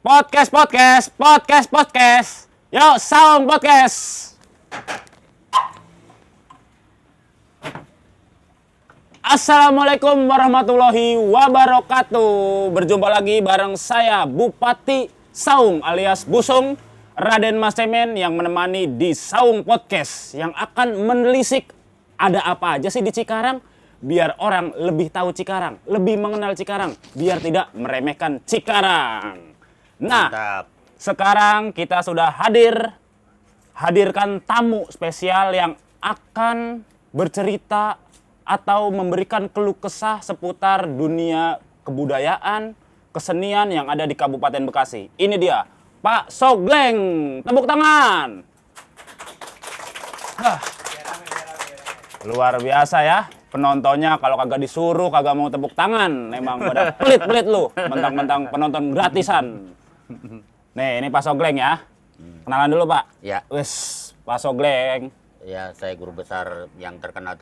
Podcast. Yuk, Saung Podcast. Assalamualaikum warahmatullahi wabarakatuh. Berjumpa lagi bareng saya Bupati Saung alias Busung, Raden Mas Cemen yang menemani di Saung Podcast yang akan menelisik ada apa aja sih di Cikarang biar orang lebih tahu Cikarang, lebih mengenal Cikarang, biar tidak meremehkan Cikarang. Nah, Mantap. sekarang kita sudah hadirkan tamu spesial yang akan bercerita atau memberikan keluh kesah seputar dunia kebudayaan, kesenian yang ada di Kabupaten Bekasi. Ini dia, Pak Sogleng. Tepuk tangan. Luar biasa ya. Penontonnya kalau kagak disuruh kagak mau tepuk tangan. Emang pada pelit-pelit lu. Mentang-mentang penonton gratisan. Nih, ini Pak Sogleng ya. Kenalan dulu, Pak. Ya, Wis, Pak Sogleng. ya saya guru besar yang terkenal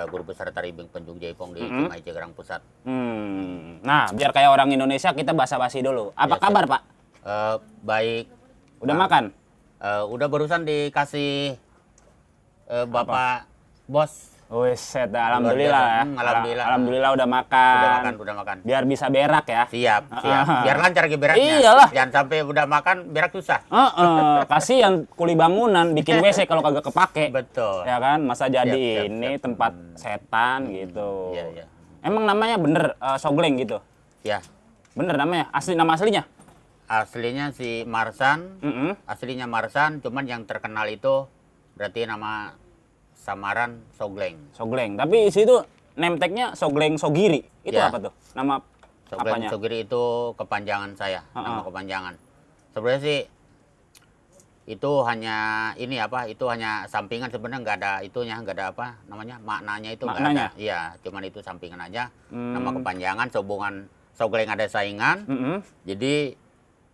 guru besar Taribing Penjung Jaipong di Cimahi Cikarang Pusat. Nah, biar kayak orang Indonesia kita basa-basi dulu. Apa Ya, kabar, Pak? Baik. Udah makan? Udah barusan dikasih Bapak Bos. Wis, alhamdulillah ya. Alhamdulillah. Alhamdulillah udah makan. Udah makan. Biar bisa berak ya. Siap. Biar lancar geberaknya. Iyalah. Jangan sampai udah makan berak susah. Kasihan kuli bangunan bikin WC kalau kagak kepake. Betul. Ya kan, masa jadi Siap. tempat setan gitu. Iya. Emang namanya bener Sogleng gitu? Ya. Bener namanya? Nama aslinya? Aslinya si Marsan. Aslinya Marsan, cuman yang terkenal itu berarti nama samaran Sogleng. Sogleng. Tapi isi itu name tag-nya Sogleng Sogiri. Itu Ya. apa tuh? Nama Sogleng apanya? Sogiri itu kepanjangan saya, nama kepanjangan. Sebenarnya sih itu hanya itu hanya sampingan, sebenarnya nggak ada maknanya itu nggak Maknanya? ada. Iya, cuman itu sampingan aja. Nama kepanjangan, sehubungan Sogleng ada saingan. Jadi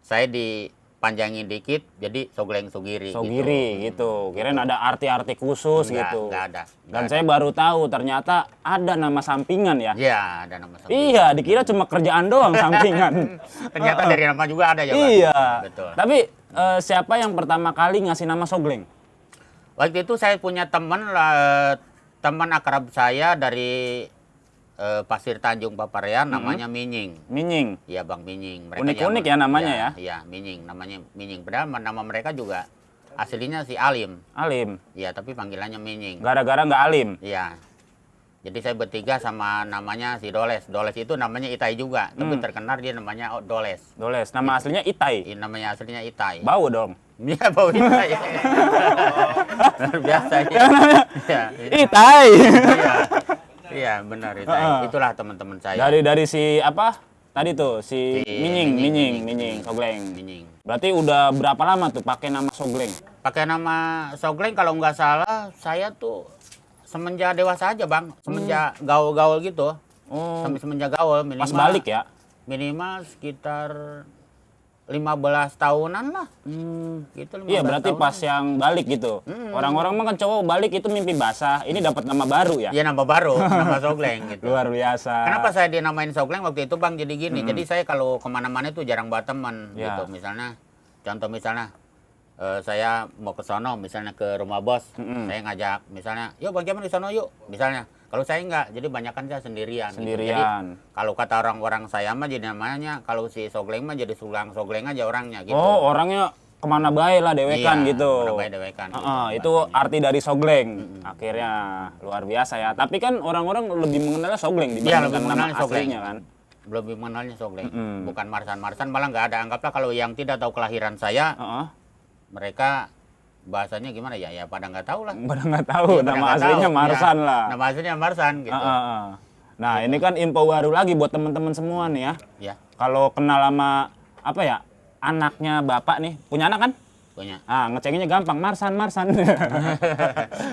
saya dipanjangin dikit jadi Sogleng Sogiri. Sogiri gitu. Kirain ada arti-arti khusus gitu. Nggak ada. Dan saya baru tahu ternyata ada nama sampingan ya. Iya, ada nama sampingan. Iya, dikira cuma kerjaan doang sampingan. Ternyata dari nama juga ada ya, Pak? Iya. Betul. Tapi siapa yang pertama kali ngasih nama Sogleng? Waktu itu saya punya teman akrab saya dari Pasir Tanjung Paparean, namanya Minying. Minying. Iya, Bang Minying. Unik-unik ya namanya ya? Iya, Minying, namanya Minying. Padahal nama mereka juga aslinya si Alim. Alim. Iya, tapi panggilannya Minying. Gara-gara nggak alim. Iya. Jadi saya bertiga sama namanya si Doles. Doles itu namanya Itai juga, tapi terkenal dia namanya Doles. Doles. Nama aslinya Itai. Namanya aslinya Itai. Bau dong. Iya, bau Itai. Luar biasa ya. Iya. Itai. Iya, benar Itai. Itulah teman-teman saya. Dari si apa? Tadi tuh si Minying, Sogleng. Minying. Berarti udah berapa lama tuh pakai nama Sogleng? Pakai nama Sogleng kalau nggak salah saya tuh semenjak dewasa aja, Bang. Semenjak gaul-gaul gitu. Oh, Semenjak gaul minimal. pas balik ya? Minimal sekitar 15 tahunan lah. Gitu 15 Iya, berarti tahunan. pas yang balik gitu. Orang-orang mah kan cowok balik itu mimpi basah. Ini dapat nama baru ya? Iya, nama baru, nama Sogleng gitu. Luar biasa. Kenapa saya dinamain Sogleng waktu itu, Bang? Jadi gini, jadi saya kalau kemana-mana itu jarang bawa teman Ya. gitu. Contoh misalnya, saya mau ke sono, misalnya ke rumah bos, saya ngajak, misalnya, yuk Bang Jaman di sono yuk, misalnya. Kalau saya enggak, jadi banyakan saya sendirian. Gitu. Jadi kalau kata orang-orang saya mah jadi namanya, kalau si Sogleng mah jadi Sulang Sogleng aja orangnya gitu. Oh, orangnya kemana baik lah dewekan Iya, gitu. kemana baik dewekan gitu, Itu arti dari Sogleng. Akhirnya luar biasa ya. Tapi kan orang-orang lebih mengenalnya Sogleng Iya, dibandingkan lebih nama mengenalnya Sogleng. aslinya kan. Lebih mengenalnya Sogleng, bukan Marsan, malah nggak ada. Anggaplah kalau yang tidak tahu kelahiran saya, mereka bahasanya gimana ya? Ya pada nggak tahu lah. Pada nggak tahu, Iya, nama nggak aslinya tahu. Marsan Ya, lah. Nama aslinya Marsan gitu. Nah, ini kan info baru lagi buat teman-teman semua nih ya. Ya, Kalau kenal sama apa ya? Anaknya Bapak nih, punya anak kan? punya. Ngecenginnya gampang, Marsan.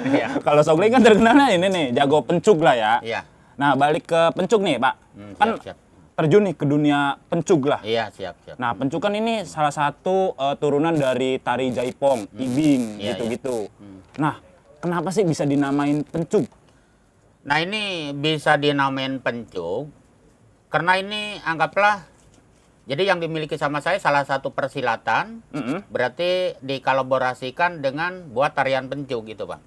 Iya. Kalau Sogleng kan terkenalnya ini nih, jago pencuk lah ya. Iya. Nah, balik ke pencuk nih, Pak. Kan Siap. terjun nih ke dunia pencuk lah. Iya, siap. Nah, pencukan ini salah satu turunan dari tari Jaipong, Ibing, Iya, gitu-gitu. Nah, kenapa sih bisa dinamain pencuk? Nah, ini bisa dinamain pencuk karena ini anggaplah Jadi yang dimiliki sama saya salah satu persilatan, berarti dikolaborasikan dengan buat tarian pencuk gitu, Bang.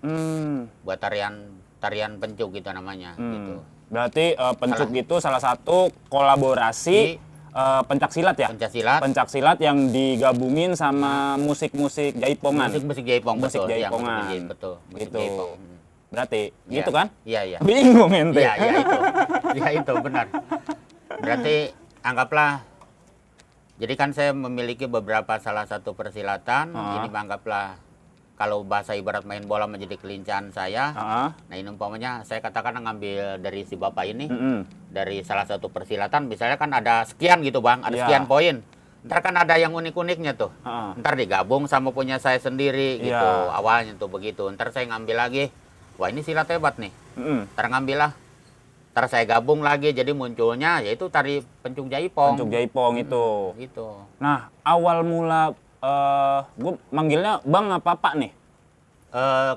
Buat tarian pencuk gitu namanya, gitu. Berarti pencuk itu salah satu kolaborasi pencak silat ya? Pencaksilat. Pencak silat yang digabungin sama musik-musik jaipongan. Musik jaipongan, Musik betul. jaipongan. Betul, musik Gitu. jaipong. Berarti Iya. gitu kan? Iya, iya. Bingung ente. Iya, iya itu. Iya itu, benar. Berarti anggaplah, jadi kan saya memiliki beberapa salah satu persilatan, ini anggaplah kalau bahasa ibarat main bola menjadi kelincahan saya. Nah ini umpamanya saya katakan ngambil dari si bapak ini, dari salah satu persilatan, misalnya kan ada sekian gitu Bang, ada Iya. sekian poin. Ntar kan ada yang unik-uniknya tuh. Ntar digabung sama punya saya sendiri gitu, Iya. awalnya tuh begitu. Ntar saya ngambil lagi, wah ini silat hebat nih. Ntar ngambil lah. Ntar saya gabung lagi, jadi munculnya yaitu tari pencuk jaipong. Pencuk jaipong itu. Gitu. Nah, awal mula gue manggilnya Bang apa Pak nih?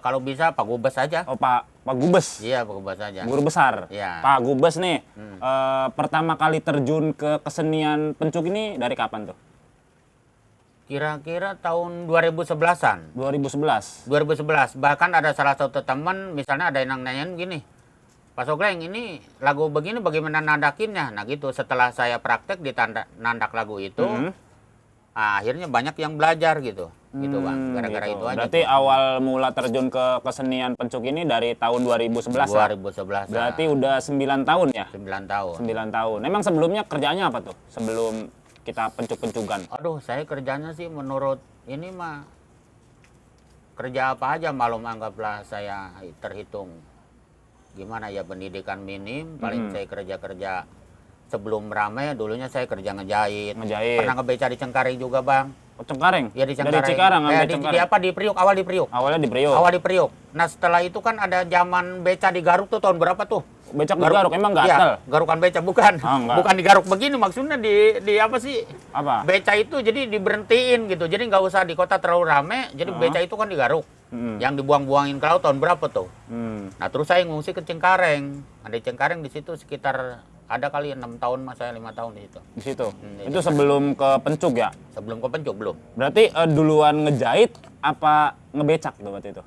Kalau bisa Pak Gubes aja. Oh, Pak Gubes. Iya, Pak Gubes aja. Guru besar. Iya. Pak Gubes nih. Pertama kali terjun ke kesenian pencuk ini dari kapan tuh? Kira-kira tahun 2011-an. 2011. 2011. Bahkan ada salah satu teman, misalnya ada yang nanyain gini, Pak Sogleng, ini lagu begini bagaimana nandakinnya? Nah gitu, setelah saya praktek di nandak lagu itu, akhirnya banyak yang belajar gitu. Gitu Bang, gara-gara Gitu. itu aja. Berarti tuh. awal mula terjun ke kesenian pencuk ini dari tahun 2011 lah. 2011. Berarti udah 9 tahun ya? 9 tahun. 9 tahun. Emang sebelumnya kerjanya apa tuh? Sebelum kita pencuk-pencukan. Aduh, saya kerjanya sih menurut ini mah kerja apa aja malum anggaplah saya terhitung. Gimana ya, pendidikan minim, paling saya kerja-kerja sebelum rame, dulunya saya kerja ngejahit. Ngejahit. Pernah ngebeca di Cengkareng juga, Bang. Oh, Cengkareng? Ya di Cengkareng. Dari Cikarang sampai di Cengkareng. apa di Priuk, awal di Priuk. Awalnya di Priok. Awal di Priuk. Nah, setelah itu kan ada zaman beca di Garuk tuh tahun berapa tuh? Becak di Garuk, emang gatel? Iya, garukan beca bukan. Ah, enggak. Bukan di Garuk begini, maksudnya di apa sih? Apa? Beca itu jadi diberhentiin gitu. Jadi nggak usah di kota terlalu rame. Jadi beca itu kan di Garuk. Yang dibuang-buangin ke laut tahun berapa tuh? Nah, terus saya ngungsi ke Cengkareng. Ada Cengkareng di situ sekitar ada kali 6 tahun, mas saya 5 tahun di situ. Di situ. Di Itu sebelum ke pencuk ya? Sebelum ke pencuk belum. Berarti duluan ngejahit apa ngebecak tuh waktu itu?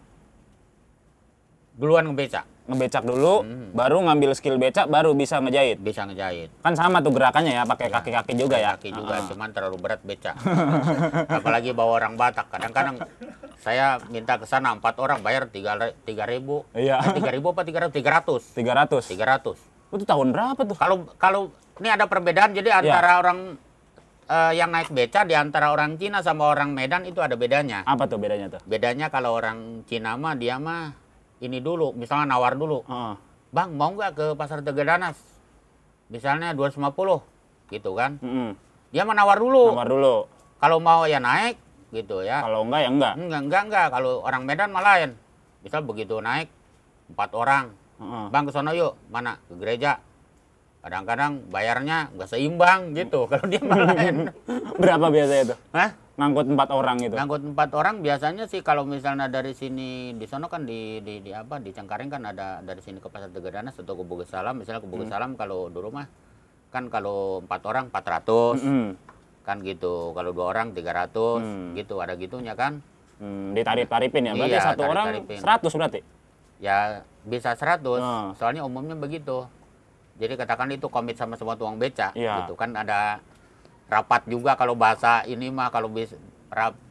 Duluan ngebeca, Ngebecak dulu, baru ngambil skill becak, baru bisa ngejahit. bisa ngejahit. Kan sama tuh gerakannya ya, pakai kaki-kaki juga ya? Kaki juga, cuman terlalu berat beca. Apalagi bawa orang Batak. Kadang-kadang saya minta ke sana 4 orang bayar 3.000. Iya. 3.000 apa 300? 300. 300. Itu tahun berapa tuh? Kalau ini ada perbedaan, jadi antara orang yang naik beca di antara orang Cina sama orang Medan itu ada bedanya. Apa tuh bedanya tuh? Bedanya kalau orang Cina mah dia mah ini dulu, misalnya nawar dulu. Bang, mau nggak ke pasar Tegadanas? Misalnya 250 gitu kan. Dia mah nawar dulu. Nawar dulu. Kalau mau ya naik gitu ya. Kalau enggak ya enggak. Enggak. Kalau orang Medan mah lain. Misal begitu naik 4 orang. Bang, ke sono yuk. Mana? Ke gereja. Kadang-kadang bayarnya nggak seimbang gitu. Kalau dia mah lain. Berapa biasanya tuh? Hah? Ngangkut 4 orang gitu. Ngangkut 4 orang biasanya sih kalau misalnya dari sini di sono kan di apa di Cengkareng kan ada dari sini ke Pasar Tegadanas atau ke Bugis Salam, misalnya ke Bugis Salam kalau dulu mah kan kalau 4 orang 400 kan gitu, kalau 2 orang 300 gitu, ada gitunya kan. Ditarif-tarifin ya. Berarti Iya, satu orang tarif-tarifin. 100 berarti. Ya bisa 100, soalnya umumnya begitu. Jadi katakan itu komit sama semua tukang beca gitu kan, ada rapat juga kalau bahasa ini mah, kalau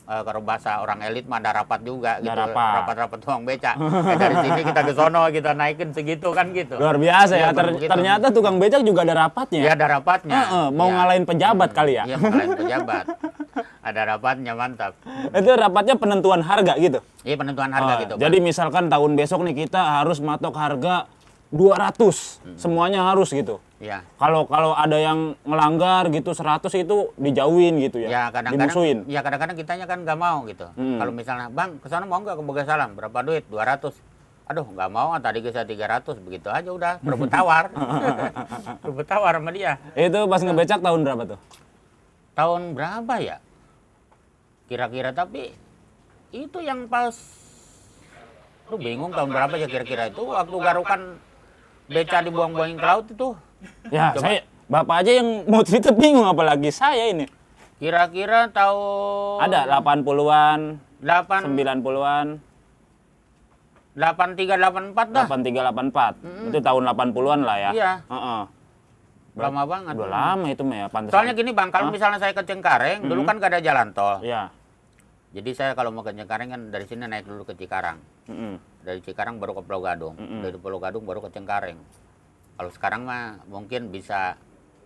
kalau bahasa orang elit mah ada rapat juga gitu. Rapat-rapat tukang beca. Dari sini kita ke sono, kita naikin segitu kan gitu. Luar biasa ya. Begitu. Ternyata tukang becak juga ada rapatnya. Iya, ada rapatnya. Mau Ya. ngalahin pejabat kali ya? Iya, ngalahin pejabat. Ada rapatnya, mantap. Itu rapatnya penentuan harga gitu? Iya, penentuan harga gitu. Jadi misalkan tahun besok nih kita harus matok harga 200. Semuanya harus gitu. Iya. Kalau ada yang ngelanggar gitu 100 itu dijauhin gitu ya. Ya kadang-kadang, dimusuhin. ya kadang-kadang kitanya kan nggak mau gitu. Kalau misalnya, Bang, ke sana mau nggak ke Bugis Salam? Berapa duit? 200. Aduh, nggak mau, tadi bisa 300. Begitu aja udah, berebut tawar. Berebut tawar sama dia. Itu pas ngebecak tahun berapa tuh? Tahun berapa ya? Kira-kira, tapi itu yang pas, lu bingung tahun berapa ya kira-kira itu, waktu garukan beca dibuang-buangin ke laut itu. Ya, Bapak aja yang mau cerita bingung apalagi saya ini. Kira-kira tahun Ada 80-an, 8 90-an, 83 84 dah. 83, 84. Itu tahun 80-an lah ya. Iya. Heeh. Lama banget. Udah lama itu mah ya, pantesan. Soalnya gini Bang, kalau misalnya saya ke Cengkareng, dulu kan gak ada jalan tol. Iya. Jadi saya kalau mau ke Cengkareng kan dari sini naik dulu ke Cikarang. Mm-mm. Dari Cikarang baru ke Pulau Gadung. Dari Pulau Gadung baru ke Cengkareng. Kalau sekarang mah mungkin bisa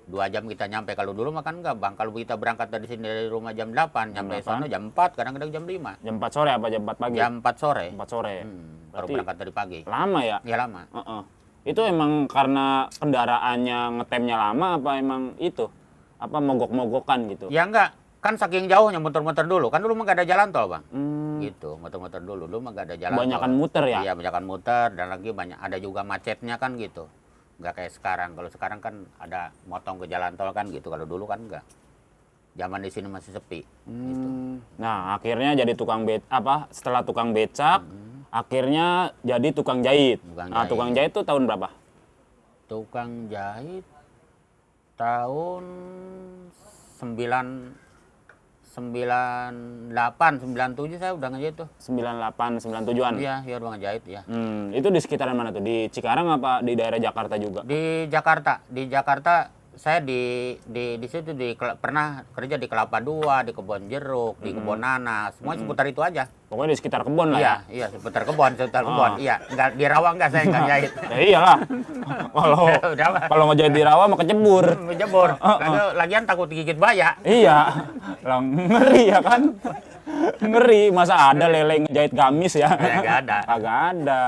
2 jam kita nyampe. Kalau dulu mah kan enggak Bang. Kalau kita berangkat dari sini dari rumah jam 8, nyampe sana jam 4, kadang-kadang jam 5. Jam 4 sore apa jam 4 pagi? Jam 4 sore. 4 sore. Baru Berarti berangkat dari pagi. lama ya? Ya lama. Heeh. Itu emang karena kendaraannya ngetemnya lama apa emang itu? Apa mogok-mogokan gitu? Ya enggak. Kan saking jauhnya muter-muter dulu. Kan dulu mah gak ada jalan tol Bang. Hmm, Gitu, muter-muter dulu. Dulu mah gak ada jalan Kebanyakan tol. muter ya? Iya, banyakan muter. Dan lagi banyak, ada juga macetnya kan gitu. Nggak kayak sekarang. Kalau sekarang kan ada motong ke jalan tol kan gitu. Kalau dulu kan enggak. Zaman di sini masih sepi. Gitu. Nah, akhirnya jadi setelah tukang becak, akhirnya jadi tukang jahit. Tukang Nah, jahit. tukang jahit itu tahun berapa? Tukang jahit tahun 98, 97 saya udah ngejahit tuh. 98, 97-an. Iya, iya udah ngejahit ya. Itu di sekitaran mana tuh? Di Cikarang apa di daerah Jakarta juga? Di Jakarta saya di situ pernah kerja di Kelapa Dua, di Kebon Jeruk, di Kebon Nanas, semua seputar itu aja. Pokoknya di sekitar kebun lah Iya, ya? iya seputar kebon. Iya, enggak di rawa enggak saya enggak jahit. Ya iyalah. Kalau Udah, Pak. kalau ngejahit di rawa mah kecebur. Ngejebur. Lagian takut gigit baya. Iya. Lah ngeri ya kan? Ngeri, masa ada lele ngejahit gamis ya? Nggak ada. Kagak ada.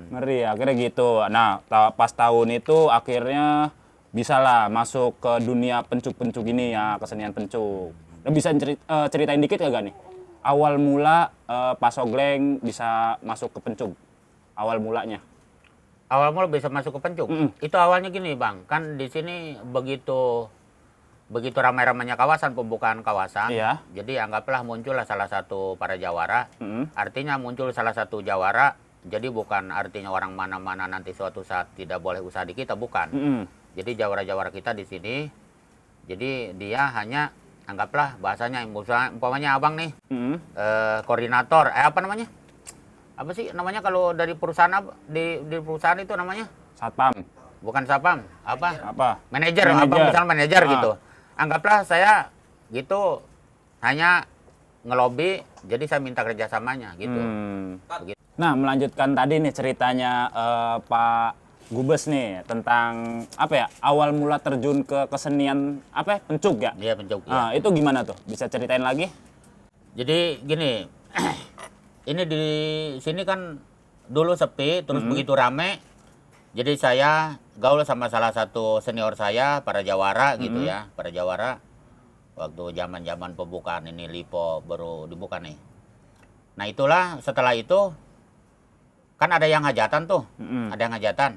Ngeri, akhirnya gitu. Nah, pas tahun itu akhirnya bisalah masuk ke dunia pencuk-pencuk ini ya, kesenian pencuk. Nah, bisa ceritain dikit kagak nih? Awal mula Pak Sogleng bisa masuk ke pencuk. Awal mulanya. Awal mula bisa masuk ke pencuk. Itu awalnya gini, Bang. Kan di sini begitu ramai-ramainya kawasan, pembukaan kawasan. Iya. Jadi anggaplah muncullah salah satu para jawara. Artinya muncul salah satu jawara. Jadi bukan artinya orang mana-mana nanti suatu saat tidak boleh usaha di kita, bukan. Jadi jawara-jawara kita di sini. Jadi dia hanya anggaplah bahasanya, umpamanya abang nih, koordinator, apa namanya? Apa sih namanya kalau dari perusahaan di perusahaan itu namanya? Satpam. Bukan satpam, apa? Apa? Manajer, abang misalnya manajer gitu. Anggaplah saya gitu hanya ngelobi, jadi saya minta kerjasamanya gitu. Begitu. Nah, melanjutkan tadi nih ceritanya Pak Gubes nih tentang apa ya, awal mula terjun ke kesenian apa ya, pencuk ya? Dia pencuk. Nah, itu gimana tuh? Bisa ceritain lagi? Jadi gini, ini di sini kan dulu sepi, terus begitu rame. Jadi saya gaul sama salah satu senior saya, para jawara gitu ya, para jawara. Waktu zaman-zaman pembukaan ini Lipo baru dibuka nih. Nah itulah setelah itu kan ada yang hajatan tuh, ada yang hajatan.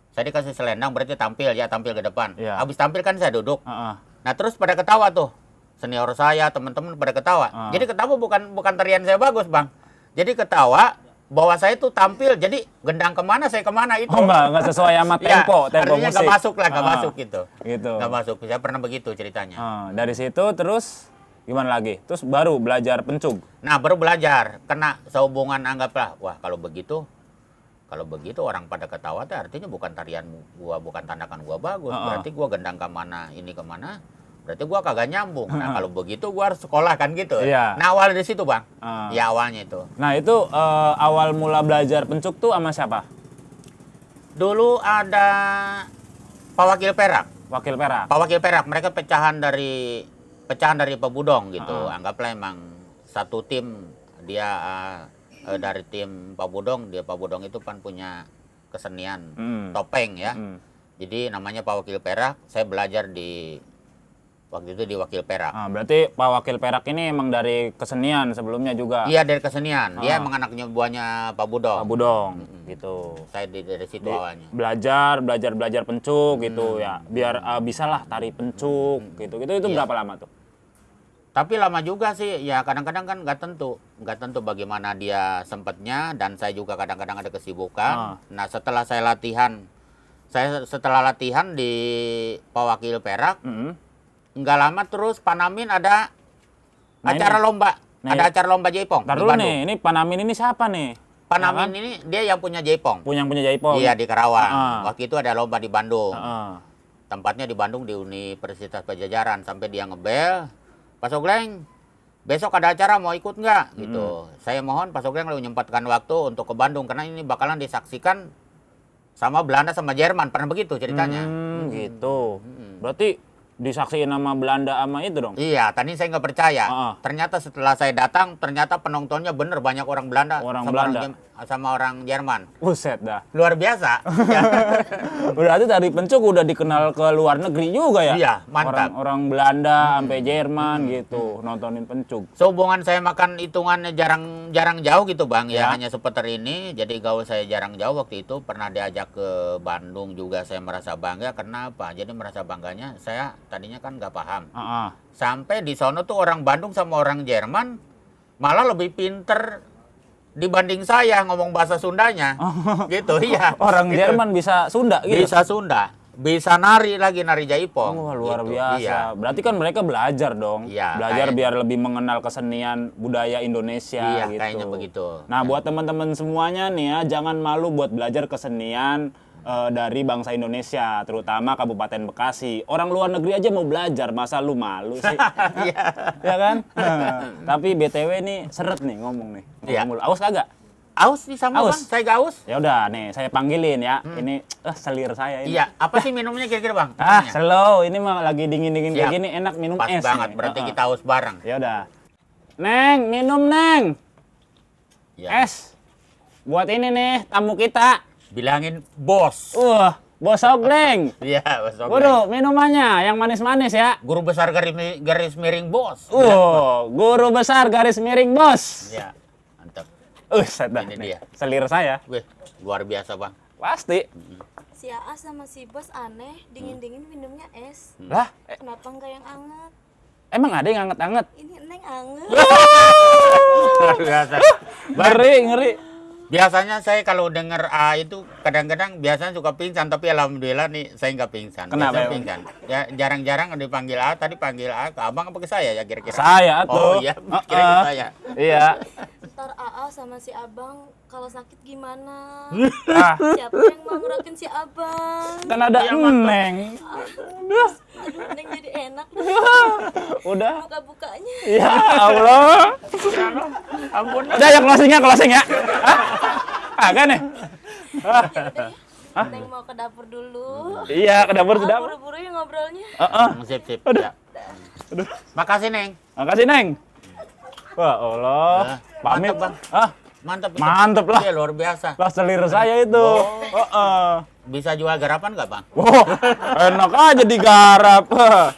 Saya dikasih selendang berarti tampil ke depan. Iya. Habis tampil kan saya duduk. Nah terus pada ketawa tuh, senior saya, teman-teman pada ketawa. Jadi ketawa bukan tarian saya bagus Bang. Jadi ketawa bahwa saya tuh tampil, jadi gendang kemana saya kemana itu. Oh nggak sesuai sama tempo artinya musik. nggak masuk lah, nggak masuk gitu. Gitu. Nggak masuk, saya pernah begitu ceritanya. Dari situ terus gimana lagi? Terus baru belajar pencuk. Nah baru belajar, kena sehubungan anggaplah, wah kalau begitu orang pada ketawa tuh artinya bukan tarian gua, bukan tandakan gua bagus. Berarti gua gendang kemana, ini kemana, berarti gua kagak nyambung. Nah kalau begitu gua harus sekolah kan gitu. Iya. Nah awal dari situ Bang, ya awalnya itu. Nah itu awal mula belajar pencuk tuh sama siapa? Dulu ada Pak Wakil Perak. Wakil Perak. Pak Wakil Perak, mereka pecahan dari Pak Budong gitu. Anggaplah emang satu tim, dia dari tim Pak Budong, Pak Budong itu kan punya kesenian topeng ya. Jadi namanya Pak Wakil Perak, saya belajar waktu itu di Wakil Perak. Berarti Pak Wakil Perak ini emang dari kesenian sebelumnya juga? Iya dari kesenian, dia emang anaknya buahnya Pak Budong. Pak Budong, gitu. Saya dari situ awalnya. Belajar pencuk gitu ya, biar bisalah tari pencuk gitu. Itu berapa lama tuh? Tapi lama juga sih, ya kadang-kadang kan nggak tentu bagaimana dia sempatnya, dan saya juga kadang-kadang ada kesibukan. Nah setelah saya latihan Saya setelah latihan di Pewakil Perak, nggak lama terus Panamin ada Nah, acara lomba. Nah, Ada acara lomba Jaipong Ntar di dulu Bandung. nih, ini Panamin ini siapa nih? Panamin ini dia yang punya Jaipong. Punya Jaipong. Iya, di Karawang. Ah. Waktu itu ada lomba di Bandung. Heeh. Tempatnya di Bandung di Universitas Pajajaran. Sampai dia ngebel, Pak Sogleng, besok ada acara mau ikut nggak? Gitu. Saya mohon Pak Sogleng lalu menyempatkan waktu untuk ke Bandung karena ini bakalan disaksikan sama Belanda sama Jerman. Pernah begitu ceritanya. Gitu. Berarti disaksiin sama Belanda sama itu dong? Iya, tadi saya nggak percaya. Ah. Ternyata setelah saya datang, ternyata penontonnya bener banyak orang Belanda Orang sama Belanda. sama orang Jerman. Buset dah. Luar biasa. Ya. Berarti dari Pencuk udah dikenal ke luar negeri juga ya? Iya, mantap. Orang Belanda sampai Jerman gitu nontonin Pencuk. Sehubungan saya makan hitungannya jarang jauh gitu Bang, ya Ya. hanya seputar ini. Jadi gaul saya jarang jauh waktu itu. Pernah diajak ke Bandung juga saya merasa bangga. Kenapa? Jadi merasa bangganya saya tadinya kan nggak paham. Heeh. Sampai di sono tuh orang Bandung sama orang Jerman malah lebih pinter dibanding saya ngomong bahasa Sundanya. Gitu, iya. Orang Gitu. Jerman bisa Sunda gitu? Bisa Sunda. Bisa nari Jaipong. Wah, luar Gitu, biasa. iya. Berarti kan mereka belajar dong. Iya, Belajar kayak- biar lebih mengenal kesenian budaya Indonesia Iya, gitu. kayaknya begitu. Nah, buat teman-teman semuanya nih ya, jangan malu buat belajar kesenian dari bangsa Indonesia, terutama Kabupaten Bekasi. Orang luar negeri aja mau belajar, masa lu malu sih? Iya. Ya kan? Tapi BTW nih seret nih ngomong nih. Iya. Ngomong mulu. Awas kagak? Aus nih sama Aus. Bang, saya gak aus. Ya udah nih, saya panggilin ya. Ini selir saya ini. Iya, apa sih minumnya kira-kira Bang? Ah, Minumnya? slow. Ini mah lagi dingin-dingin kayak Siap. gini, enak minum Pas es. banget, nih. berarti Heeh. kita aus bareng. Ya udah. Neng, minum Neng. Ya. Es. Buat ini nih tamu kita. Bilangin bos. Bos Sogleng. Iya, bos. Oke. Waduh, minumannya yang manis-manis ya. Guru besar garis miring bos. Guru besar garis miring bos. Iya, mantap. Set dah. Ini nih, dia. Selir saya. Wih, luar biasa Bang. Pasti. Si Aa sama si Bos aneh, dingin-dingin minumnya es. Lah, Kenapa enggak yang anget? emang ada yang anget-anget? Ini Neng anget. Luar biasa. Ngeri, ngeri. Biasanya saya kalau denger A itu kadang-kadang biasanya suka pingsan, tapi alhamdulillah nih saya nggak pingsan. Kenapa Biasanya emang? pingsan. Ya jarang-jarang dipanggil A, tadi panggil A ke Abang apa ke saya ya kira-kira? Saya Oh tuh. iya, kira ke saya. Iya. Ntar Aa sama si Abang kalau sakit gimana? Ah, Siapa yang mau ngerakin si Abang? kan ada Iya, mantap. Neng. Aduh, Neng jadi enak Udah. buka-bukanya. Ya Allah. Ampun. Udah ya closing ya. Hah? Agak nih. Neng mau ke dapur dulu. Iya, ke dapur Ah, sudah. buru-buru ya ngobrolnya. Sip, sip. Ya. Makasih, Neng. Makasih, Neng. Wah, Allah. Pamit, mantap, Bang. Ah, Mantap. itu. mantep lah. Iya, luar biasa. Lah selir saya itu. Bisa jual garapan nggak, Bang? Wow, enak aja digarap.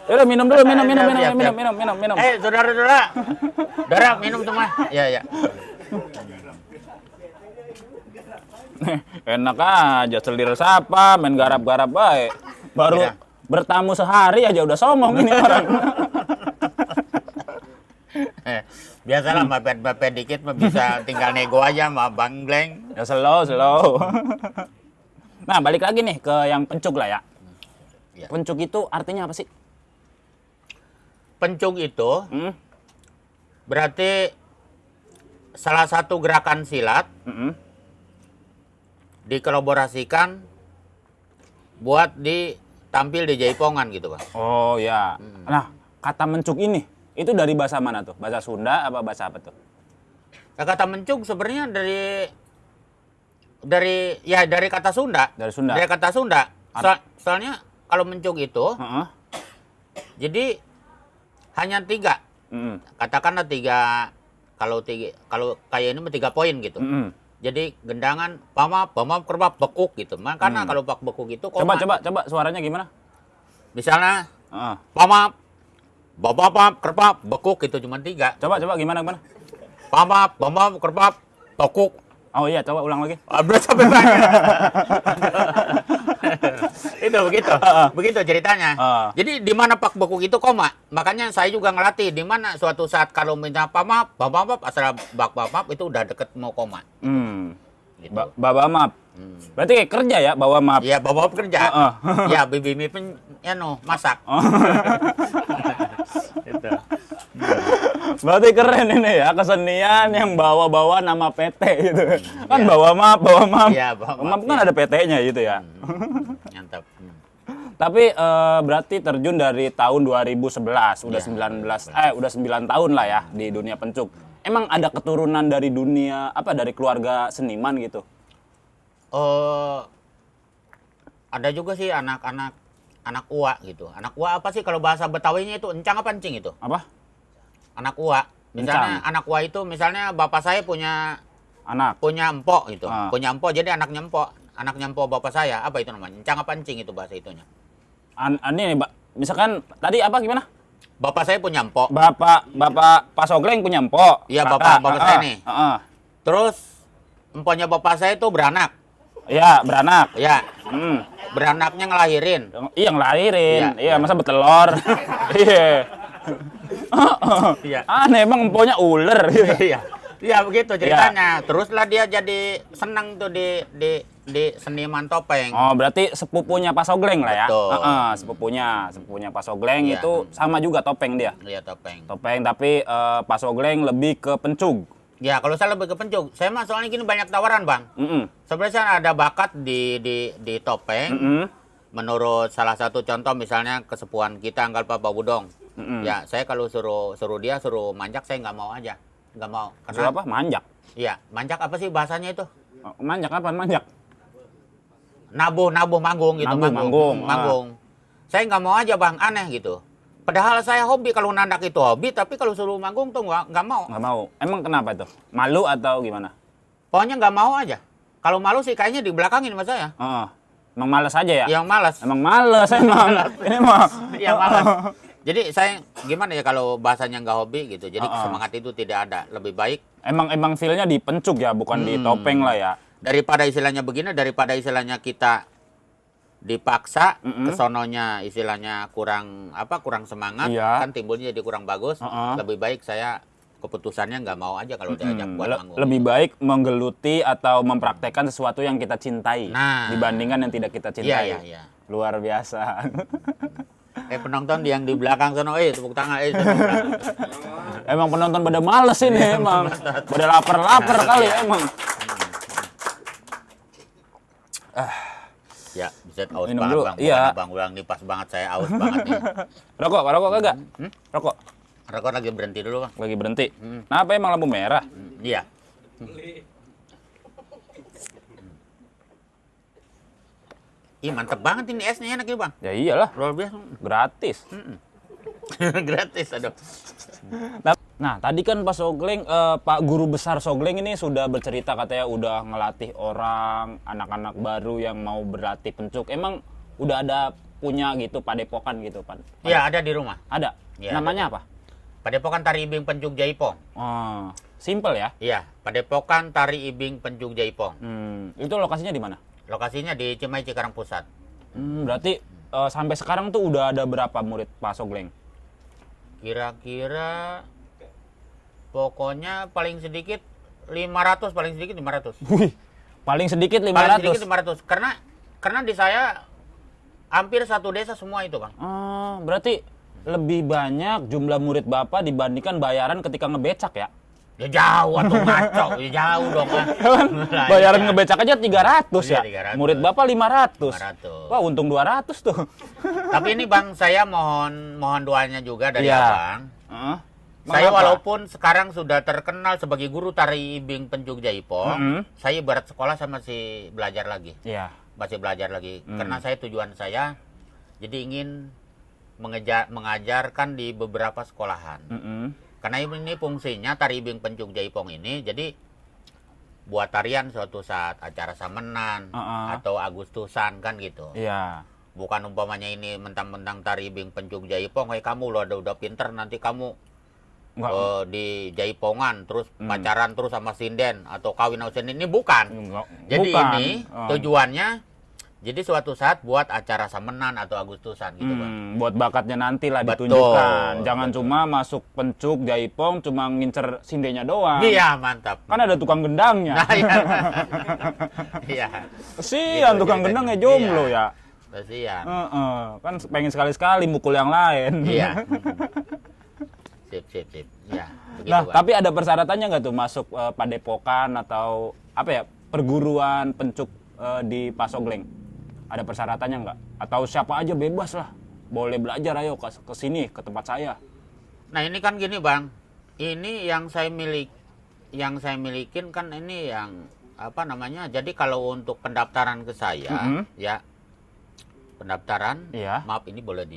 Yaudah minum dulu, minum. Siap. Saudara-saudara. Saudara, minum semua. Iya, iya. Enak aja selir sapa, main garap-garap baik. Baru Iya. bertamu sehari aja udah sombong ini orang. Biasalah mepet-mepet dikit mah bisa tinggal nego aja sama Bang Gleng. Ya slow. Nah, balik lagi nih ke yang pencuk lah ya. Iya. Pencuk itu artinya apa sih? Pencuk itu Hmm? berarti salah satu gerakan silat Mm-mm. dikolaborasikan buat ditampil di Jaipongan gitu, Bang. Oh ya. Nah, kata mencuk ini itu dari bahasa mana tuh? Bahasa Sunda apa bahasa apa tuh? Nah, kata mencuk sebenarnya dari kata Sunda. Dari Sunda. Dari kata Sunda. Soalnya kalau mencuk itu Heeh. jadi hanya 3. Mm-mm. Katakanlah 3, kalau kayak ini mah 3 poin gitu. Mm-mm. Jadi gendangan pamap kerbap bekuk gitu. Makanya kalau pak bekuk itu koma. Coba suaranya gimana? Misalnya Heeh. pamap babap kerbap bekuk itu cuma 3. Coba gimana? Pamap kerbap bekuk. Oh iya, coba ulang lagi. Berat sampai banyak. Itu begitu ceritanya. Jadi di mana pak bekuk itu koma. Makanya saya juga ngelatih di mana suatu saat kalau minta pamap babap asal bak babap itu udah deket mau koma. Hmm. Gitu. Babamap. Berarti kayak kerja ya, bawa map. Ya bawa kerja. Heeh. Ya bibi mi pun masak. Oh. Gitu. Berarti keren ini ya, kesenian yang bawa-bawa nama PT gitu. Kan Iya. bawa map. Iya, bawa map, Map kan iya. ada PT-nya gitu ya. Mantap. Tapi berarti terjun dari tahun 2011, udah Iya, 9 tahun lah ya di dunia pencuk. Emang ada keturunan dari dunia dari keluarga seniman gitu? Ada juga sih anak uwa gitu. Anak uwa apa sih kalau bahasa Betawinya itu encang apa encing itu? Apa? Anak uwa. Misalnya Encang. anak uwa itu misalnya bapak saya punya Anak. empok gitu. Ah. Punya empok jadi anaknya empok. Anaknya empok bapak saya apa itu namanya? Encang apa encing itu bahasa itunya? Ini misalkan tadi apa gimana? Bapak saya punya empok. Bapak Pak Sogleng punya empok. Iya, Kakak. bapak saya nih. Heeh. Terus empoknya bapak saya itu beranak. Iya, beranak. Ya, Hmm. beranaknya ngelahirin. Iya, ngelahirin. Iya. Iya, masa betelor. Iya. Iya. Aneh emang empoknya ular. Iya. Iya begitu ceritanya. Teruslah dia jadi senang tuh di seniman topeng. Oh, berarti sepupunya Pak Sogleng lah ya? Betul. Heeh, sepupunya Pak Sogleng Iya. itu sama juga topeng dia. Iya topeng. Topeng, tapi Pak Sogleng lebih ke pencug. Ya kalau saya lebih ke pencuk. Saya mah soalnya gini banyak tawaran bang. Mm-mm. Sebenarnya saya ada bakat di topeng. Mm-mm. Menurut salah satu contoh misalnya kesepuhan kita Anggal Pak Babudong. Mm-mm. Ya saya kalau suruh dia suruh manjak saya nggak mau aja. Nggak mau. Suruh apa? Manjak. Iya manjak apa sih bahasanya itu? Oh, manjak apa? Manjak. Nabuh manggung gitu. Manggung. Saya nggak mau aja bang, aneh gitu. Padahal saya hobi, kalau nandak itu hobi, tapi kalau suruh manggung tuh nggak mau. Nggak mau. Emang kenapa itu? Malu atau gimana? Pokoknya nggak mau aja. Kalau malu sih kayaknya di belakangin sama saya. Heeh. Emang males aja ya? Yang malas. Emang males emang. Ini mah. Iya malas. Jadi saya gimana ya kalau bahasanya nggak hobi gitu. Jadi semangat itu tidak ada. Lebih baik Emang feel-nya di pencuk ya, bukan di topeng lah ya. daripada istilahnya kita dipaksa kesononya istilahnya kurang semangat Iya. kan timbulnya jadi kurang bagus. Lebih baik saya keputusannya nggak mau aja kalau diajak buat manggung. Lebih baik menggeluti atau mempraktekkan sesuatu yang kita cintai Nah. dibandingkan yang tidak kita cintai. Iya. Luar biasa. Penonton yang di belakang sono tepuk tangan sono belakang. Emang penonton pada males ini emang. Pada lapar kali emang. Ya, bisa aus Minum banget dulu. bang. Iya. Bukannya Bang Ulang nih pas banget saya aus banget nih. Rokok kagak? Rokok Rekor lagi berhenti dulu bang. lagi berhenti. Kenapa emang lampu merah? Iya. Ih mantep banget ini esnya enak ya bang. Ya iyalah, Luar biasa. gratis. Gratis aduh. Nah, tadi kan Pak Sogleng, Pak Guru Besar Sogleng ini sudah bercerita katanya udah ngelatih orang, anak-anak baru yang mau berlatih pencuk. Emang udah ada punya gitu padepokan gitu, Pak? Iya ada di rumah. Ada. Ya, Namanya apa? Padepokan Tari Ibing Pencuk Jaipong. Oh, simple ya. Iya, Padepokan Tari Ibing Pencuk Jaipong. Itu lokasinya di mana? Lokasinya di Cimahi Cikarang Pusat. Berarti sampai sekarang tuh udah ada berapa murid Pak Sogleng? Kira-kira pokoknya paling sedikit 500, paling sedikit 500. Wih, paling sedikit 500. Paling sedikit 500. Karena di saya hampir satu desa semua itu, Bang. Oh, berarti lebih banyak jumlah murid Bapak dibandingkan bayaran ketika ngebecak ya? Ya jauh atau ngaco, ya jauh dong. Lah, Bayaran iya. ngebecak aja 300 ya? Iya, 300. Murid Bapak 500. 500. Wah, untung 200 tuh. Tapi ini Bang, saya mohon doanya juga dari Iya. Abang. Saya Mengapa? walaupun sekarang sudah terkenal sebagai guru tari ibing Pencuk Jaipong, saya ibarat sekolah saya masih belajar lagi. Iya. Masih belajar lagi. Karena tujuan saya jadi ingin mengajarkan di beberapa sekolahan. Karena ini fungsinya tari ibing Pencuk Jaipong ini jadi buat tarian suatu saat acara samenan atau Agustusan kan gitu. Iya. Bukan umpamanya ini mentang-mentang tari ibing Pencuk Jaipong, kamu lo udah pinter nanti kamu di Jaipongan terus pacaran terus sama sinden atau kawin sama sinden, ini bukan. Enggak. Jadi Bukan. ini tujuannya Jadi suatu saat buat acara Samenan atau Agustusan gitu Bang. Buat bakatnya nanti lah Betul, ditunjukkan. Jangan betul. cuma masuk pencuk, jaipong, cuma ngincer sindenya doang. Iya, mantap. Kan ada tukang gendangnya. Nah, iya. Iya. Kasihan Gitu, tukang ceritanya. gendang ya jomblo Iya. ya. Kasihan. Kan pengen sekali-sekali mukul yang lain. Iya. Sip. Ya, begitu, Nah, Bang. tapi ada persyaratannya nggak tuh masuk padepokan atau apa ya, perguruan pencuk di Pasogleng? Ada persyaratannya nggak? Atau siapa aja bebas lah, boleh belajar, ayo ke sini, ke tempat saya. Nah, ini kan gini, Bang. Ini yang saya milikin kan ini yang apa namanya? Jadi kalau untuk pendaftaran ke saya, ya pendaftaran. Iya. Maaf, ini boleh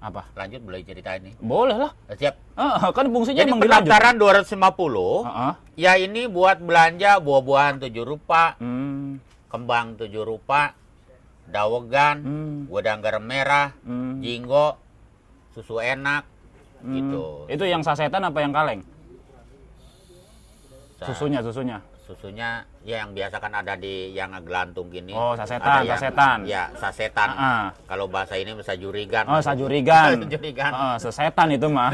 Apa? lanjut, boleh ceritain nih. Boleh lah. Siap. Kan fungsinya Jadi emang dilanjut. pendaftaran 250. Heeh. Ya ini buat belanja buah-buahan 7 rupa, kembang 7 rupa, dawegan, godang garam merah, jinggo, susu enak, gitu. Itu yang sasetan apa yang kaleng? Sa- Susunya. Susunya ya yang biasa kan ada di yang gelantung gini. Oh, Ada sasetan. Ya, sasetan. Ah. Kalau bahasa ini sajurigan. Oh, sajurigan. Sajurigan. Sesetan itu mah.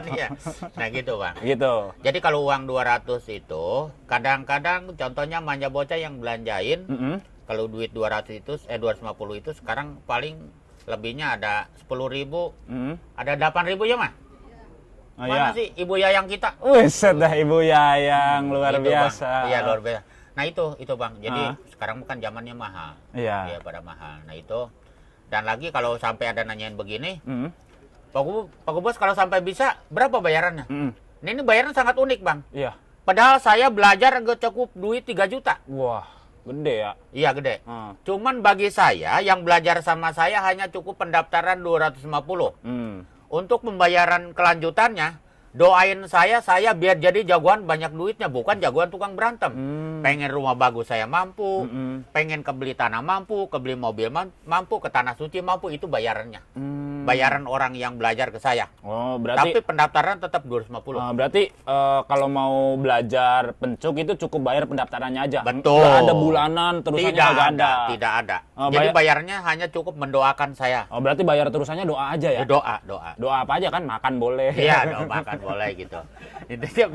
Iya. Nah, gitu, Bang. Gitu. Jadi kalau uang 200 itu kadang-kadang contohnya manja bocah yang belanjain. Kalau duit 200 itu 250 itu sekarang paling lebihnya ada 10.000, ada 8.000 ya, Mas? Oh, Mana iya. sih Ibu Yayang kita? Wiset dah Ibu Yayang, luar Gitu, Bang. biasa. Iya, luar biasa. Nah, itu Bang. Jadi sekarang kan zamannya mahal. Iya. Iya, pada mahal. Nah, itu. Dan lagi kalau sampai ada nanyain begini, Mm. Pak Bos kalau sampai bisa berapa bayarannya? Ini bayaran sangat unik, Bang. Iya. Padahal saya belajar nggak cukup duit 3 juta. Wah, gede ya. Iya, gede. Hmm. Cuman bagi saya yang belajar sama saya hanya cukup pendaftaran 250. Untuk pembayaran kelanjutannya, doain saya biar jadi jagoan banyak duitnya, bukan jagoan tukang berantem. Pengen rumah bagus saya mampu, pengen kebeli tanah mampu, kebeli mobil mampu, ke tanah suci mampu, itu bayarannya. Bayaran orang yang belajar ke saya. Oh, berarti Tapi pendaftaran tetap 250. berarti kalau mau belajar pencuk itu cukup bayar pendaftarannya aja. Betul. Nggak ada bulanan terusannya nggak ada. Tidak ada. Oh, Jadi bayarnya hanya cukup mendoakan saya. Oh, berarti bayar terusannya doa aja ya? Doa. Doa apa aja kan, makan boleh. Iya, doa makan boleh gitu. Intinya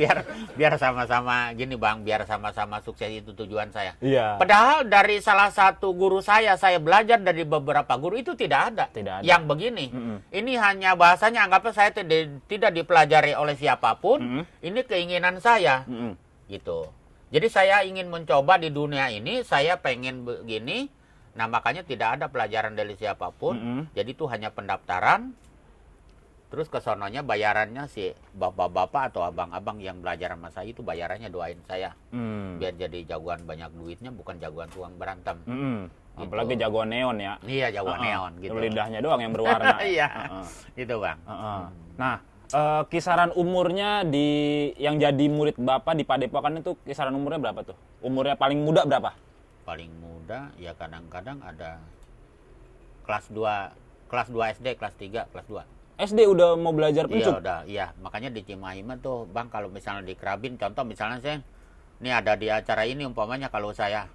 biar sama-sama gini, Bang, biar sama-sama sukses, itu tujuan saya. Iya. Padahal dari salah satu guru saya belajar dari beberapa guru itu tidak ada. Tidak ada. Yang begini. Ini hanya bahasanya, anggapnya saya tidak dipelajari oleh siapapun. Ini keinginan saya. Gitu. Jadi saya ingin mencoba di dunia ini, saya pengen begini. Nah, makanya tidak ada pelajaran dari siapapun. Jadi itu hanya pendaftaran. Terus kesononya bayarannya si bapak-bapak atau abang-abang yang belajar sama saya itu bayarannya doain saya. Biar jadi jagoan banyak duitnya, bukan jagoan tukang berantem. Gitu. Apalagi jagoan neon ya. Iya, jagoan neon gitu. Lidahnya doang yang berwarna. Iya, gitu, Bang. Nah, kisaran umurnya yang jadi murid Bapak di Padepokan itu kisaran umurnya berapa tuh? Umurnya paling muda berapa? Paling muda ya kadang-kadang ada kelas 2 SD, kelas 3, kelas 2. SD udah mau belajar Iya, pencuk? udah. Iya, makanya di Cimahi mah tuh, Bang, kalau misalnya di Kerabin, contoh misalnya saya ini ada di acara ini umpamanya kalau saya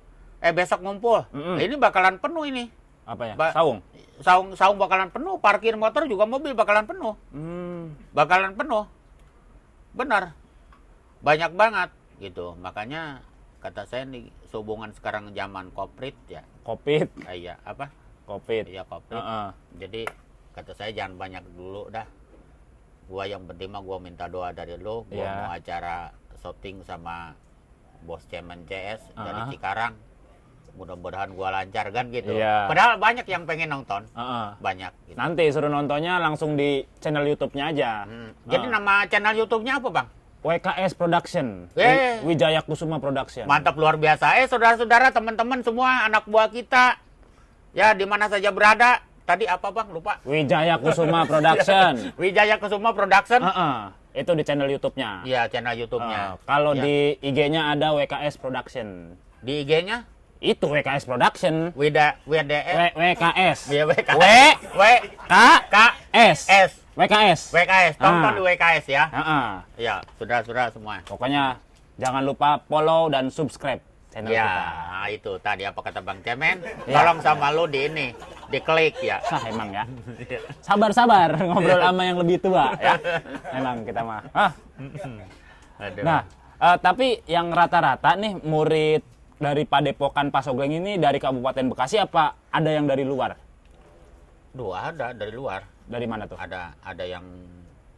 besok ngumpul. Ini bakalan penuh ini. Apa ya? Ba- Saung? Saung bakalan penuh, parkir motor juga mobil bakalan penuh. Bakalan penuh. Benar. Banyak banget gitu. Makanya kata saya nih, sehubungan sekarang zaman Covid ya. Covid. Iya, apa? Covid. Iya, Covid. Jadi kata saya jangan banyak dulu dah. Gua yang penting mah gua minta doa dari lo. Gua mau acara shooting sama bos Cemen CS dari Cikarang. Mudah-mudahan gua lancar kan gitu. Iya. Padahal banyak yang pengen nonton. Banyak gitu. Nanti suruh nontonnya langsung di channel YouTube-nya aja. Jadi nama channel YouTube-nya apa, Bang? WKS Production. Wijaya Kusuma Production. Mantap, luar biasa. Saudara-saudara, teman-teman semua, anak buah kita, ya di mana saja berada. Tadi apa, Bang? Lupa. Wijaya Kusuma Production. Wijaya Kusuma Production. Itu di channel YouTube-nya. Iya, channel YouTube-nya. Kalau di IG-nya ada WKS Production. Di IG-nya? Itu WKS Production. WKS. Iya, WKS. WKS. WKS. Tonton di WKS ya. Iya, saudara-saudara semua. Pokoknya jangan lupa follow dan subscribe channel Ya, kita. Nah itu tadi apa kata Bang Cemen, tolong sama lu di ini, diklik ya. Emang ya. Sabar ngobrol sama yang lebih tua ya. Emang kita mah. Aduh. Nah, tapi yang rata-rata nih murid dari Padepokan Pasogleng ini dari Kabupaten Bekasi apa ada yang dari luar? Dua ada dari luar. Dari mana tuh? Ada yang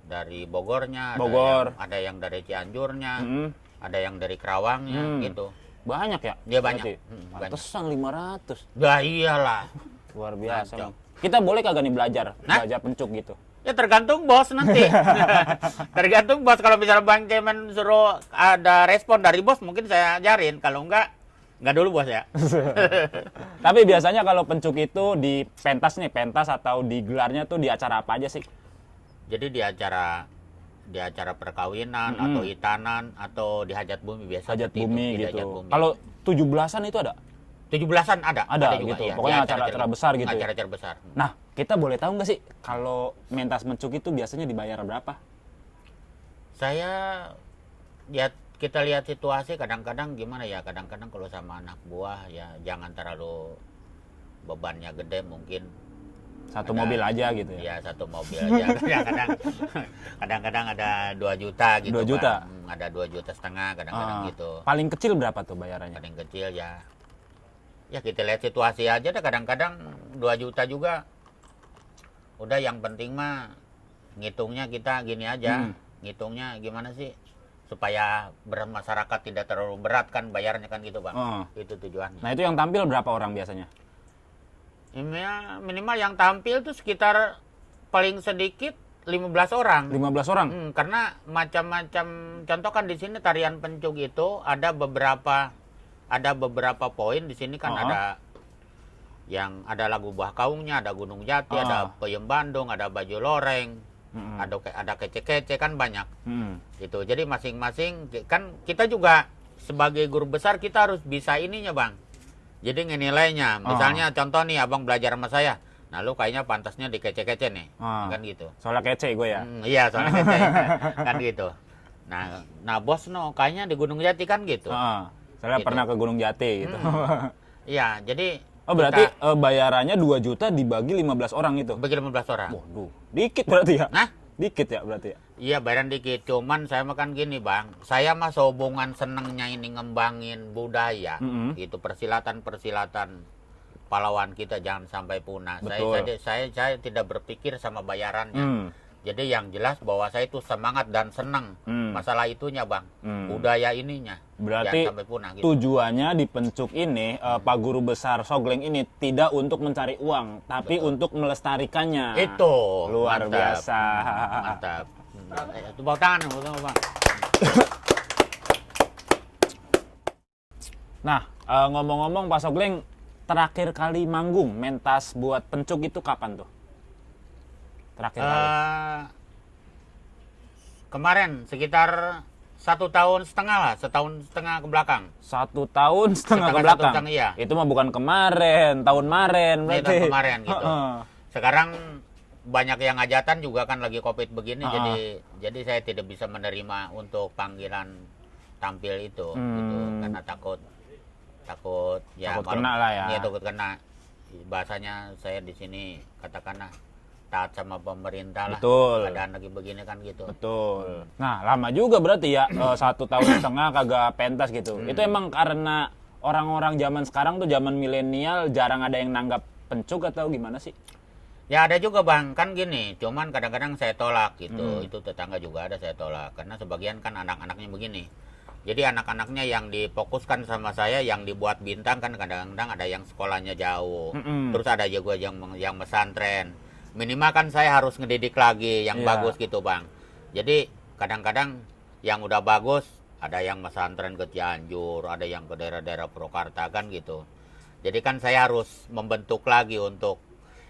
dari Bogornya, Bogor. ada yang dari Cianjurnya, Mm-mm. ada yang dari Kerawangnya gitu. Banyak ya? Iya, banyak. Berarti? Pantesan 500. Ya iyalah. Luar biasa. Ngaco. Emang. Kita boleh kagak nih belajar pencuk gitu? Ya tergantung bos nanti. Tergantung bos, kalau misalnya Bang Cemen suruh ada respon dari bos mungkin saya ajarin, kalau enggak dulu bos ya. Tapi biasanya kalau pencuk itu di pentas atau digelarnya tuh di acara apa aja sih? Jadi di acara perkawinan atau hitanan atau di hajat bumi biasa. Hajat seperti bumi itu, di gitu. hajat bumi. Kalau 17-an itu ada? 17-an ada juga gitu. ya. Pokoknya Di acara-acara besar gitu ya? Acara-acara besar. Nah, kita boleh tahu nggak sih kalau mentas mencuk itu biasanya dibayar berapa? Kita lihat situasi, kadang-kadang gimana ya, kadang-kadang kalau sama anak buah ya jangan terlalu bebannya gede, mungkin Satu mobil aja gitu ya? ya satu mobil aja. Kadang-kadang ada 2 juta gitu. 2 juta? Bang. Ada 2,5 juta kadang-kadang gitu. Paling kecil berapa tuh bayarannya? Paling kecil ya kita lihat situasi aja dah, kadang-kadang 2 juta juga. Udah, yang penting mah ngitungnya kita gini aja. Ngitungnya gimana sih supaya masyarakat tidak terlalu berat kan bayarnya kan gitu Bang. Itu tujuannya. Nah, itu yang tampil berapa orang biasanya? Ya, minimal yang tampil tuh sekitar paling sedikit 15 orang. 15 orang? Karena macam-macam, contoh kan di sini tarian pencuk itu ada beberapa poin di sini kan. Ada lagu Buah Kaungnya, ada Gunung Jati, ada Peyem Bandung, ada Baju Loreng, ada kece-kece kan banyak. Gitu. Jadi masing-masing kan kita juga sebagai guru besar kita harus bisa ininya Bang. Jadi ngenilainya, misalnya contoh nih abang belajar sama saya, nah lu kayaknya pantasnya di kece-kece nih, kan gitu. Soalnya kece gue ya? Iya, soalnya kece, kan gitu. Nah bos kayaknya di Gunung Jati kan gitu. Soalnya Gitu. pernah ke Gunung Jati gitu. Iya, jadi berarti bayarannya 2 juta dibagi 15 orang itu? bagi 15 orang. Waduh, dikit berarti ya? Nah? Dikit ya berarti ya? Iya, bayaran dikit. Cuman saya makan gini Bang, saya mah sehubungan senengnya ini ngembangin budaya, gitu, persilatan pahlawan kita jangan sampai punah. Saya tidak berpikir sama bayarannya. Jadi yang jelas bahwa saya itu semangat dan senang. Masalah itunya Bang, budaya ininya. Berarti jangan sampai punah, gitu. tujuannya di pencuk ini, Pak Guru Besar Sogleng ini tidak untuk mencari uang, tapi untuk melestarikannya. Itu luar mantap. biasa. Mantap. Tepuk tangan, Bang. Nah, ngomong-ngomong Pak Sogleng, terakhir kali manggung mentas buat pencuk itu kapan tuh? Terakhir kali? Kemarin sekitar 1,5 tahun lah, 1,5 tahun ke belakang. 1,5 tahun ke belakang? Iya. Itu mah bukan kemarin, tahun kemarin berarti. Tahun kemarin gitu. Sekarang banyak yang hajatan juga kan lagi COVID begini, jadi saya tidak bisa menerima untuk panggilan tampil itu, gitu, karena takut ya takut kena lah ya. Iya, takut kena. Bahasanya saya di sini katakanlah taat sama pemerintah lah. Betul. Keadaan lagi begini kan gitu. Betul. Nah, lama juga berarti ya, 1,5 tahun kagak pentas gitu. Itu emang karena orang-orang zaman sekarang tuh zaman milenial jarang ada yang nanggap pencuk atau gimana sih? Ya ada juga Bang, kan gini, cuman kadang-kadang saya tolak gitu. Itu tetangga juga ada saya tolak, karena sebagian kan anak-anaknya begini. Jadi anak-anaknya yang difokuskan sama saya, yang dibuat bintang kan kadang-kadang ada yang sekolahnya jauh. Terus ada juga yang pesantren. Minimal kan saya harus ngedidik lagi yang bagus gitu Bang. Jadi kadang-kadang yang udah bagus, ada yang pesantren ke Cianjur, ada yang ke daerah-daerah Purwakarta kan gitu. Jadi kan saya harus membentuk lagi untuk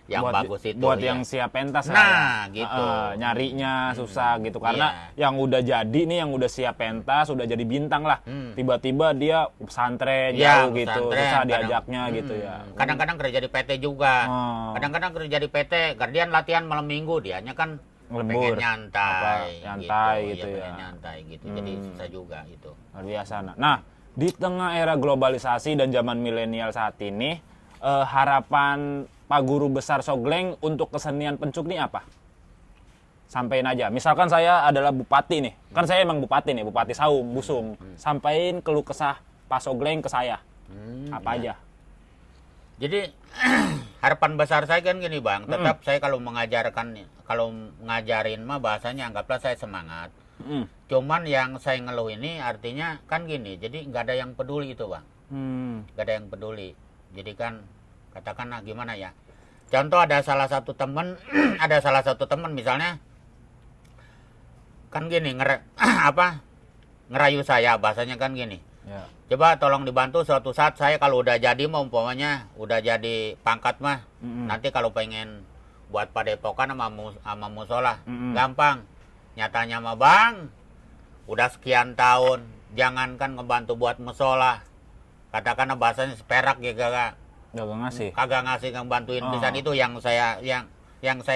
yang bagus itu. Buat ya. yang siap pentas Nah, gitu. Nyarinya susah gitu. Karena yang udah jadi nih, yang udah siap pentas, udah jadi bintang lah. Tiba-tiba dia pesantren jauh gitu. Susah diajaknya gitu ya. Kadang-kadang kerja di PT juga. Kadang-kadang kerja di PT, Guardian latihan malam minggu, dianya kan Lembur. pengen nyantai Nyantai gitu ya. ya. Pengen nyantai gitu. Jadi susah juga gitu. Luar biasa. Nah, Di tengah era globalisasi dan zaman milenial saat ini, harapan Pak Guru Besar Sogleng untuk kesenian pencuk ini apa? Sampaikan aja. Misalkan saya adalah bupati nih. Kan saya emang bupati nih, Bupati Saung, Busung. Sampaikan keluh kesah Pak Sogleng ke saya. Apa aja? Jadi harapan besar saya kan gini Bang, tetap saya kalau ngajarin mah bahasanya anggaplah saya semangat. Cuman yang saya ngeluh ini artinya kan gini, jadi nggak ada yang peduli itu Bang. Nggak ada yang peduli. Jadi kan katakanlah gimana ya? Contoh ada salah satu teman misalnya kan gini ngerayu saya bahasanya kan gini. Ya. Coba tolong dibantu suatu saat saya kalau udah jadi mau umpamanya udah jadi pangkat mah nanti kalau pengen buat padepokan sama musola gampang. Nyatanya mah Bang udah sekian tahun jangankan ngebantu buat musola katakanlah bahasanya seperak ya kagak ngasih ngebantuin pisan itu yang saya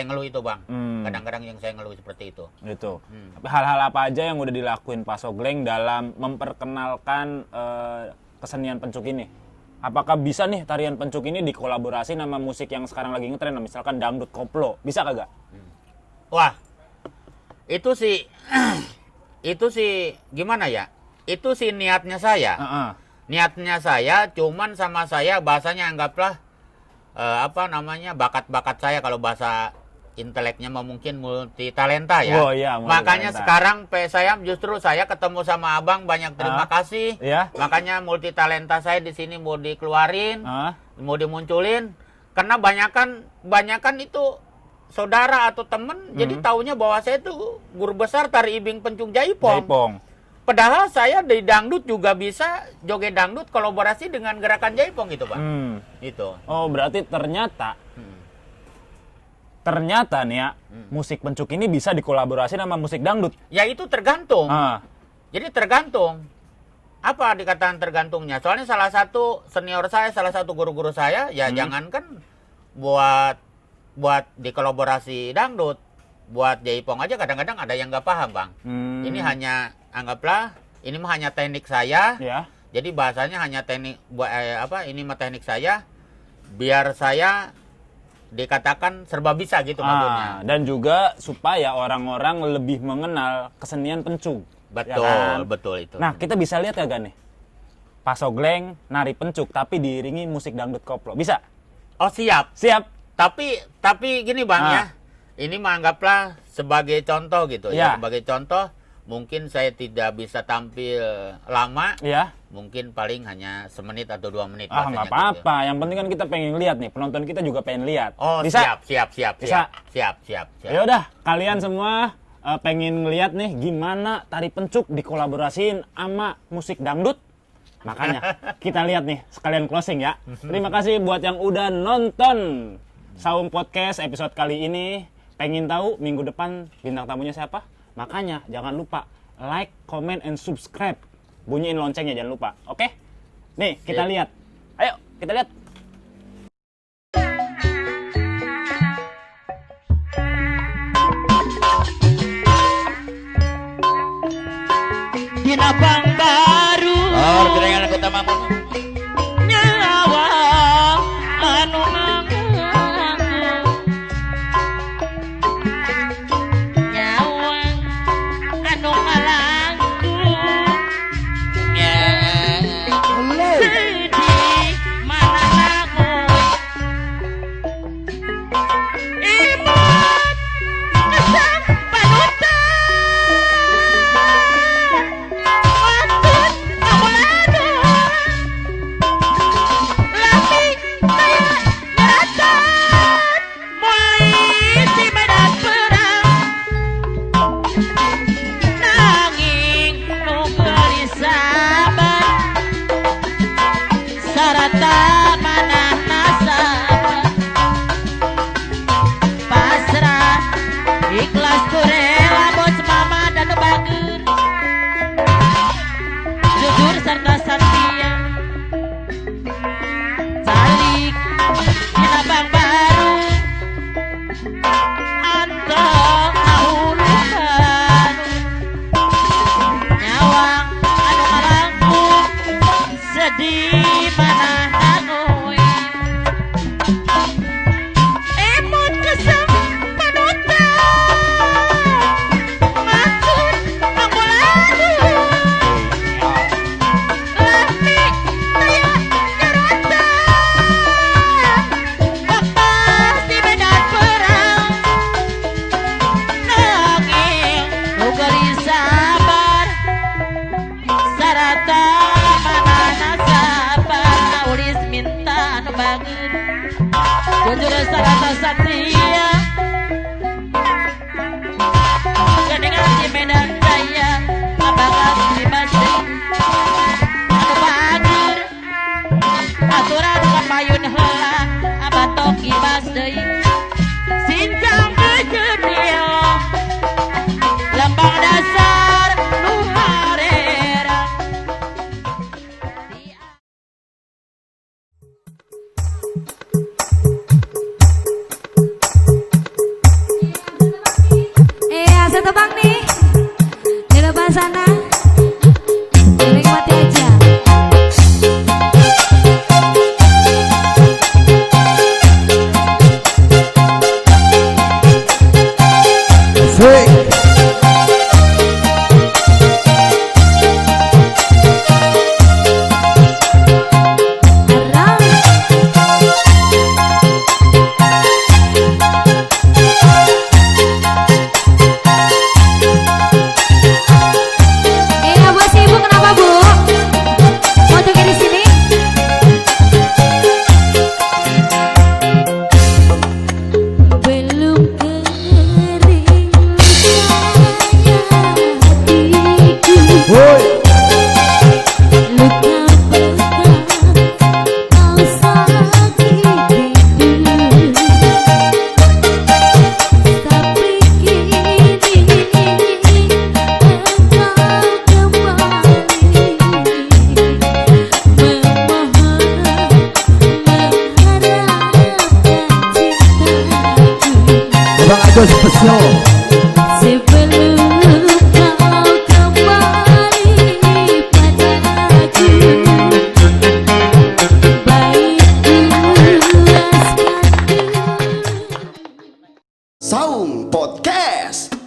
ngeluh itu Bang. Kadang-kadang yang saya ngeluh seperti itu. Gitu. Tapi hal-hal apa aja yang udah dilakuin Pak Sogleng dalam memperkenalkan kesenian pencuk ini? Apakah bisa nih tarian pencuk ini dikolaborasi sama musik yang sekarang lagi ngetren, misalkan dangdut koplo? Bisa kagak? Wah, itu sih gimana ya? Itu sih niatnya saya. Niatnya saya, cuman sama saya bahasanya anggaplah bakat-bakat saya kalau bahasa inteleknya mungkin multi talenta ya. Oh iya, makanya sekarang saya justru ketemu sama Abang banyak terima kasih. Iya? Makanya multi talenta saya di sini mau dikeluarin, mau dimunculin karena banyakan itu saudara atau temen jadi taunya bahwa saya itu guru besar tari ibing pencuk jaipong. Padahal saya di dangdut juga bisa joget dangdut kolaborasi dengan gerakan jaipong gitu Pak. Itu. Oh berarti ternyata nih ya musik pencuk ini bisa dikolaborasi sama musik dangdut. Ya itu tergantung. Jadi tergantung. Apa dikatakan tergantungnya? Soalnya salah satu senior saya, salah satu guru-guru saya ya jangankan buat dikolaborasi dangdut, buat jaipong aja kadang-kadang ada yang nggak paham Bang. Ini hanya anggaplah ini mah hanya teknik saya. Ya. Jadi bahasanya hanya teknik ini mah teknik saya biar saya dikatakan serba bisa gitu maksudnya. Dan juga supaya orang-orang lebih mengenal kesenian pencuk. Betul, ya kan? Betul itu. Nah, kita bisa lihat kagak nih? Pak Sogleng nari pencuk tapi diiringi musik dangdut koplo. Bisa? Oh, siap. Siap. Tapi gini Bang ya. Ini mah anggaplah sebagai contoh gitu ya. Sebagai contoh mungkin saya tidak bisa tampil lama. Ya. Mungkin paling hanya semenit atau 2 menit. Nggak apa-apa. Yang penting kan kita pengen lihat nih. Penonton kita juga pengen lihat. Oh, bisa? Siap. Ya udah, kalian semua pengen ngeliat nih gimana tari pencuk dikolaborasiin sama musik dangdut. Makanya kita lihat nih sekalian closing ya. Terima kasih buat yang udah nonton Saung Podcast episode kali ini. Pengen tahu minggu depan bintang tamunya siapa? Makanya jangan lupa like, comment, and subscribe. Bunyiin loncengnya jangan lupa. Oke? Nih, kita lihat. Ayo, kita lihat. Dinapang baru dengan anggota mampu. nyawa anu nganggu nyawa anu ngalanggu sedih mana naku imut kesam panutan matut awalana di mana nagoy emot kesem panutan maksud aku lalu lami kaya nyerotan lepas di medan perang nanging nugari sabar sarata manana sabar ulis minta anu bangun jujur sarata satria geningan di medan jaya abagas di masjid anu bager aturan kapayun heula abatok ibas deui sinjang kejedio lambang dasar nu harera Saya tebak nih di depan sana. Nikmati aja. Bos ibu kenapa bu? Mau joget di sini? Belum kering saya hatiku. Luka bekas kau sakitiku. Tapi kini engkau kembali mengharapkan cintaku. Bang Agus spesial. Sebelum kau kembali padaku, baik ikhlaskan. Saung Podcast.